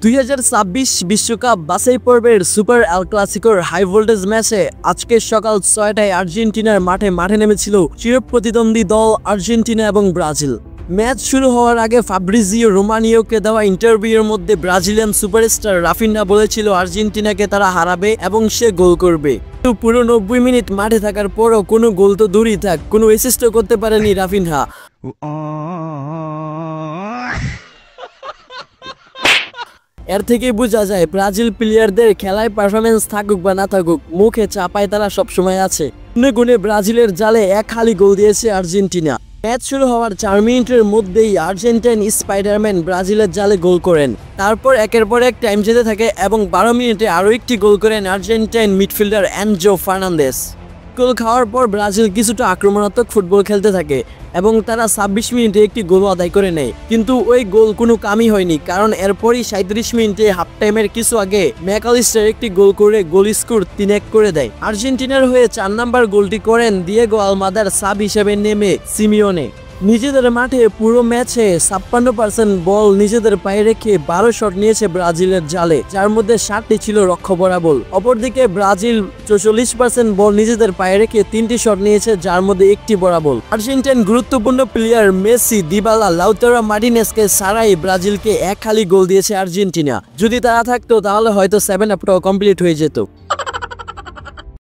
2026 বিশ্বকাপ বাছাই পর্বের সুপার এল ক্লাসিকোর হাই ভোল্টেজ ম্যাচে আজকে সকাল 6টায় আর্জেন্টিনার মাঠে নেমেছিল চিরপ্রতিদ্বন্দ্বী দল আর্জেন্টিনা এবং ব্রাজিল। ম্যাচ শুরু হওয়ার আগে ফাব্রিজিও রোমানিওকে দেওয়া ইন্টারভিউর মধ্যে ব্রাজিলিয়ান সুপারস্টার রাফিনহা বলেছিল আর্জেন্টিনাকে তারা হারাবে এবং সে গোল করবে। কিন্তু পুরো 90 মিনিট মাঠে থাকার পরও কোনো গোল তো দূরই থাক, কোনো অ্যাসিস্টও করতে পারেনি রাফিনহা। এর থেকে বোঝা যায় ব্রাজিল প্লেয়ারদের খেলায় পারফরমেন্স থাকুক বা না থাকুক, মুখে চাপায় তারা সবসময় আছে। গুনে ব্রাজিলের জালে এক হালি গোল দিয়েছে আর্জেন্টিনা। ম্যাচ শুরু হওয়ার 4 মিনিটের মধ্যেই আর্জেন্টাইন স্পাইডারম্যান ব্রাজিলের জালে গোল করেন। তারপর একের পর এক টাইম যেতে থাকে এবং 12 মিনিটে আরও একটি গোল করেন আর্জেন্টাইন মিডফিল্ডার এনজো ফার্নান্দেস। গোল খাওয়ার পর ব্রাজিল কিছুটা আক্রমণাত্মক ফুটবল খেলতে থাকে এবং তারা 26 মিনিটে একটি গোল আদায় করে নেয়, কিন্তু ওই গোল কোনো কামই হয়নি, কারণ এরপরই 37 মিনিটে হাফ টাইমের কিছু আগে ম্যাকালিস্টার একটি গোল করে গোল স্কোর 3-1 করে দেয়। আর্জেন্টিনার হয়ে 4 নম্বর গোলটি করেন দিয়েগো আলমাদার সাব হিসেবে নেমে সিমিওনে। নিজেদের মাঠে পুরো ম্যাচে 56% বল নিজেদের পায়ে রেখে 12 শট নিয়েছে ব্রাজিলের জালে, যার মধ্যে 7টি ছিল রক্ষবরা বল। অপরদিকে ব্রাজিল 44% বল নিজেদের পায়ে রেখে 3টি শট নিয়েছে, যার মধ্যে 1টি বড় বল। আর্জেন্টাইন গুরুত্বপূর্ণ প্লেয়ার মেসি, দিবালা, লাউতারো মার্টিনেজকে ছাড়াই ব্রাজিলকে এক হালি গোল দিয়েছে আর্জেন্টিনা। যদি তারা থাকতো তাহলে হয়তো 7 আপটাও কমপ্লিট হয়ে যেত।